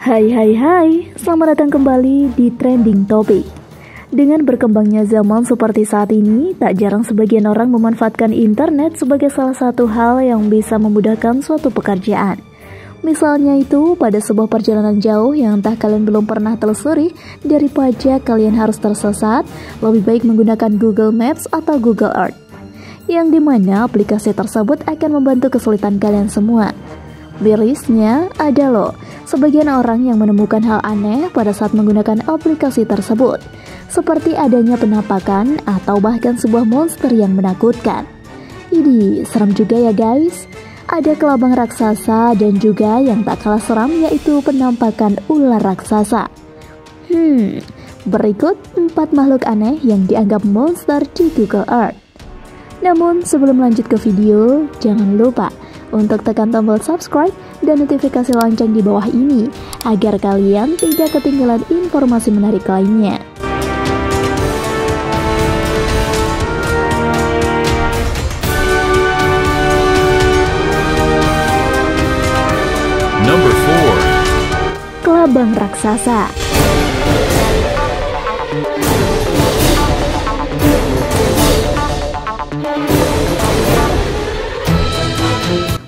Hai hai hai, selamat datang kembali di Trending Topic. Dengan berkembangnya zaman seperti saat ini, tak jarang sebagian orang memanfaatkan internet sebagai salah satu hal yang bisa memudahkan suatu pekerjaan. Misalnya itu, pada sebuah perjalanan jauh yang entah kalian belum pernah telusuri, daripada kalian harus tersesat, lebih baik menggunakan Google Maps atau Google Earth, yang dimana aplikasi tersebut akan membantu kesulitan kalian semua. Mirisnya ada loh, sebagian orang yang menemukan hal aneh pada saat menggunakan aplikasi tersebut, seperti adanya penampakan atau bahkan sebuah monster yang menakutkan. Ini serem juga ya guys. Ada kelabang raksasa dan juga yang tak kalah seram yaitu penampakan ular raksasa. Berikut 4 makhluk aneh yang dianggap monster di Google Earth. Namun sebelum lanjut ke video, jangan lupa untuk tekan tombol subscribe dan notifikasi lonceng di bawah ini agar kalian tidak ketinggalan informasi menarik lainnya. Number 4. Kelabang raksasa.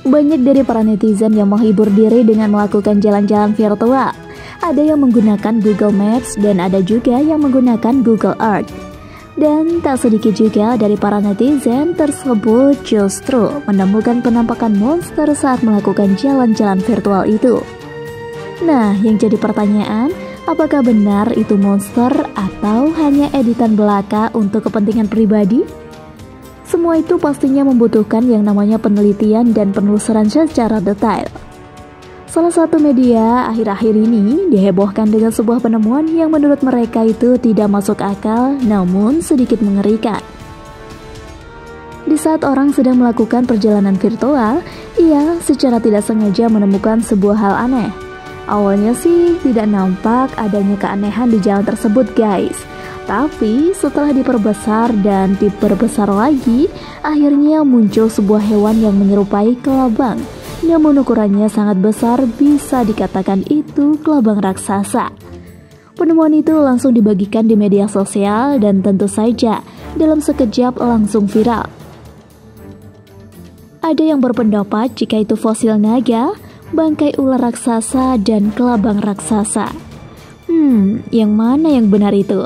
Banyak dari para netizen yang menghibur diri dengan melakukan jalan-jalan virtual. Ada yang menggunakan Google Maps dan ada juga yang menggunakan Google Earth. Dan tak sedikit juga dari para netizen tersebut justru menemukan penampakan monster saat melakukan jalan-jalan virtual itu. Nah, yang jadi pertanyaan, apakah benar itu monster atau hanya editan belaka untuk kepentingan pribadi? Semua itu pastinya membutuhkan yang namanya penelitian dan penelusuran secara detail. Salah satu media akhir-akhir ini dihebohkan dengan sebuah penemuan yang menurut mereka itu tidak masuk akal namun sedikit mengerikan. Di saat orang sedang melakukan perjalanan virtual, ia secara tidak sengaja menemukan sebuah hal aneh. Awalnya sih tidak nampak adanya keanehan di jalan tersebut guys. Tapi setelah diperbesar dan diperbesar lagi, akhirnya muncul sebuah hewan yang menyerupai kelabang. Namun ukurannya sangat besar, bisa dikatakan itu kelabang raksasa. Penemuan itu langsung dibagikan di media sosial dan tentu saja dalam sekejap langsung viral. Ada yang berpendapat jika itu fosil naga, bangkai ular raksasa, dan kelabang raksasa. Yang mana yang benar itu?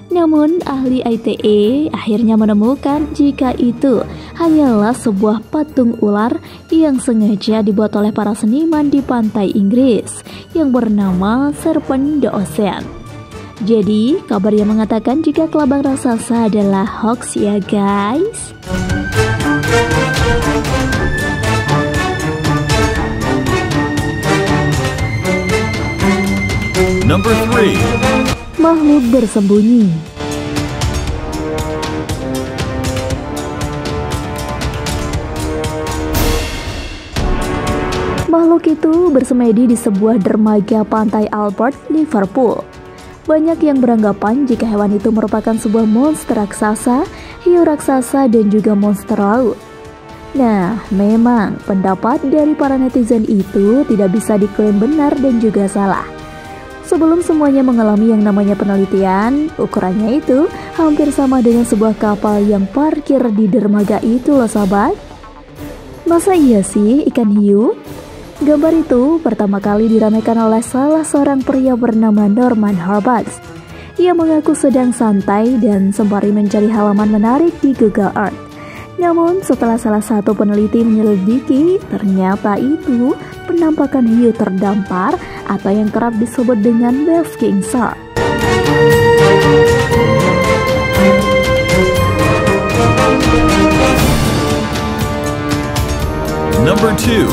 Namun ahli ITE akhirnya menemukan jika itu hanyalah sebuah patung ular yang sengaja dibuat oleh para seniman di pantai Inggris yang bernama Serpent the Ocean. Jadi kabar yang mengatakan jika kelabang raksasa adalah hoax ya guys. Number 3. Makhluk bersembunyi. Makhluk itu bersemedi di sebuah dermaga pantai Albert, Liverpool. Banyak yang beranggapan jika hewan itu merupakan sebuah monster raksasa, hiu raksasa, dan juga monster laut. Nah, memang pendapat dari para netizen itu tidak bisa diklaim benar dan juga salah. Sebelum semuanya mengalami yang namanya penelitian, ukurannya itu hampir sama dengan sebuah kapal yang parkir di dermaga itu loh sahabat. Masa iya sih ikan hiu? Gambar itu pertama kali diramaikan oleh salah seorang pria bernama Norman Horvath. Ia mengaku sedang santai dan sembari mencari halaman menarik di Google Earth. Namun setelah salah satu peneliti menyelidiki, ternyata itu penampakan hiu terdampar atau yang kerap disebut dengan basking shark. Number 2.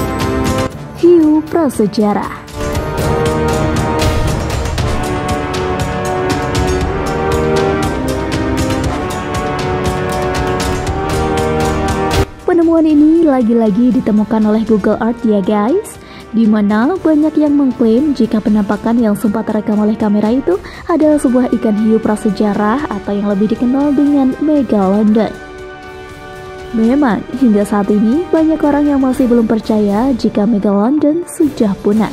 Hiu prasejarah. Penemuan ini lagi-lagi ditemukan oleh Google Earth ya guys, di mana banyak yang mengklaim jika penampakan yang sempat terekam oleh kamera itu adalah sebuah ikan hiu prasejarah atau yang lebih dikenal dengan Megalodon. Memang hingga saat ini banyak orang yang masih belum percaya jika Megalodon sudah punah.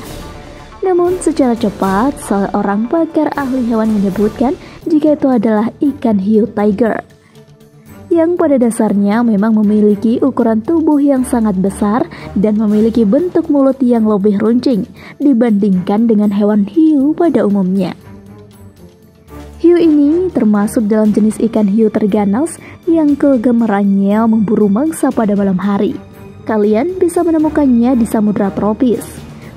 Namun secara cepat, seorang pakar ahli hewan menyebutkan jika itu adalah ikan hiu tiger, yang pada dasarnya memang memiliki ukuran tubuh yang sangat besar dan memiliki bentuk mulut yang lebih runcing dibandingkan dengan hewan hiu pada umumnya. Hiu ini termasuk dalam jenis ikan hiu terganas yang kegemarannya memburu mangsa pada malam hari. Kalian bisa menemukannya di samudra tropis,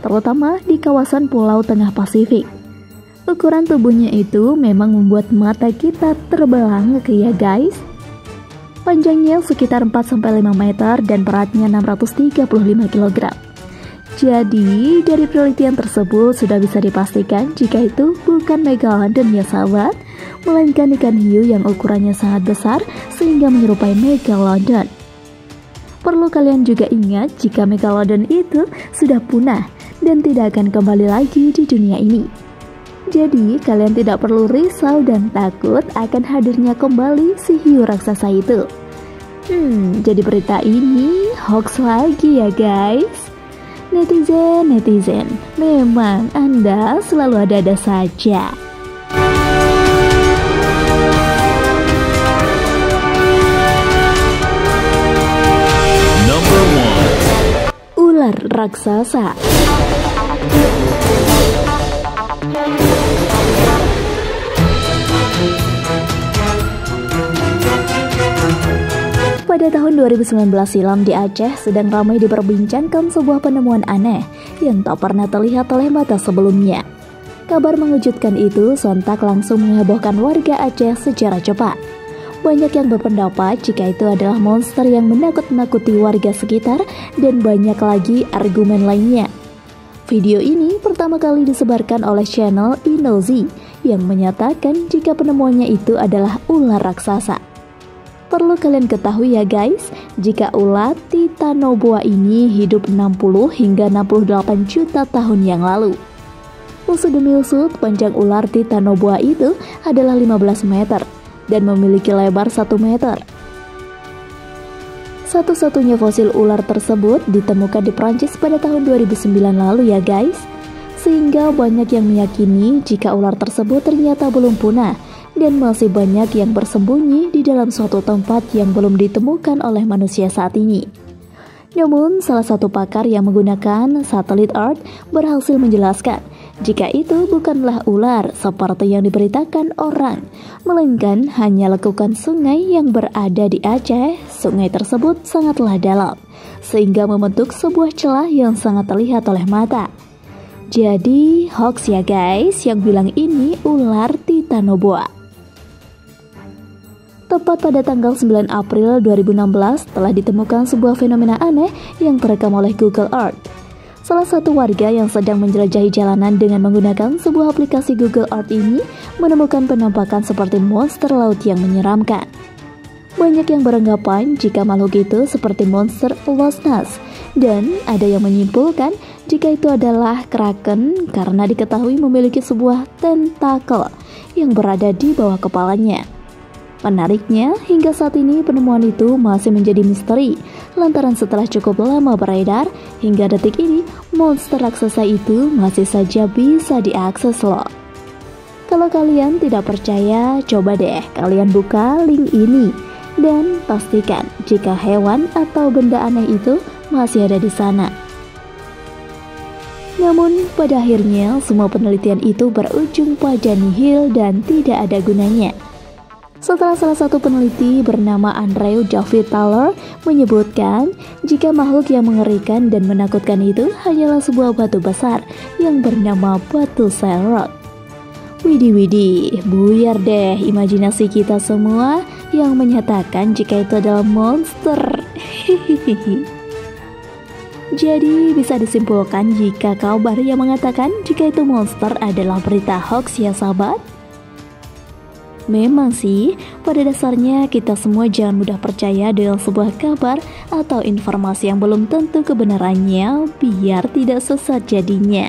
terutama di kawasan Pulau Tengah Pasifik. Ukuran tubuhnya itu memang membuat mata kita terbelalak ya guys. Panjangnya sekitar 4-5 meter dan beratnya 635 kg. Jadi, dari penelitian tersebut sudah bisa dipastikan jika itu bukan megalodon ya sahabat, melainkan ikan hiu yang ukurannya sangat besar sehingga menyerupai megalodon. Perlu kalian juga ingat jika megalodon itu sudah punah dan tidak akan kembali lagi di dunia ini. Jadi, kalian tidak perlu risau dan takut akan hadirnya kembali si hiu raksasa itu. Jadi berita ini hoax lagi ya guys. Netizen, memang Anda selalu ada-ada saja. Number 1. Ular raksasa. Pada tahun 2019 silam di Aceh sedang ramai diperbincangkan sebuah penemuan aneh yang tak pernah terlihat oleh mata sebelumnya. Kabar mengejutkan itu sontak langsung menghebohkan warga Aceh secara cepat. Banyak yang berpendapat jika itu adalah monster yang menakut-nakuti warga sekitar dan banyak lagi argumen lainnya. Video ini pertama kali disebarkan oleh channel Inozi yang menyatakan jika penemuannya itu adalah ular raksasa. Perlu kalian ketahui ya guys, jika ular Titanoboa ini hidup 60 hingga 68 juta tahun yang lalu. Usut demi usut, panjang ular Titanoboa itu adalah 15 meter dan memiliki lebar 1 meter. Satu-satunya fosil ular tersebut ditemukan di Prancis pada tahun 2009 lalu ya guys. Sehingga banyak yang meyakini jika ular tersebut ternyata belum punah dan masih banyak yang bersembunyi di dalam suatu tempat yang belum ditemukan oleh manusia saat ini. Namun, salah satu pakar yang menggunakan satelit Earth berhasil menjelaskan jika itu bukanlah ular seperti yang diberitakan orang, melainkan hanya lekukan sungai yang berada di Aceh. Sungai tersebut sangatlah dalam, sehingga membentuk sebuah celah yang sangat terlihat oleh mata. Jadi, hoax ya guys yang bilang ini ular Titanoboa. Tepat pada tanggal 9 April 2016 telah ditemukan sebuah fenomena aneh yang terekam oleh Google Earth. Salah satu warga yang sedang menjelajahi jalanan dengan menggunakan sebuah aplikasi Google Earth ini menemukan penampakan seperti monster laut yang menyeramkan. Banyak yang beranggapan jika makhluk itu seperti monster Loch Ness, dan ada yang menyimpulkan jika itu adalah kraken karena diketahui memiliki sebuah tentakel yang berada di bawah kepalanya. Menariknya, hingga saat ini penemuan itu masih menjadi misteri, lantaran setelah cukup lama beredar, hingga detik ini monster raksasa itu masih saja bisa diakses loh. Kalau kalian tidak percaya, coba deh kalian buka link ini dan pastikan jika hewan atau benda aneh itu masih ada di sana. Namun pada akhirnya semua penelitian itu berujung pada nihil dan tidak ada gunanya. Setelah salah satu peneliti bernama Andrew David Taylor menyebutkan jika makhluk yang mengerikan dan menakutkan itu hanyalah sebuah batu besar yang bernama batu Rock. Widih, buyar deh imajinasi kita semua yang menyatakan jika itu adalah monster. Jadi bisa disimpulkan jika kabar yang mengatakan jika itu monster adalah berita hoax ya sahabat. Memang sih, pada dasarnya kita semua jangan mudah percaya dengan sebuah kabar atau informasi yang belum tentu kebenarannya biar tidak sesat jadinya.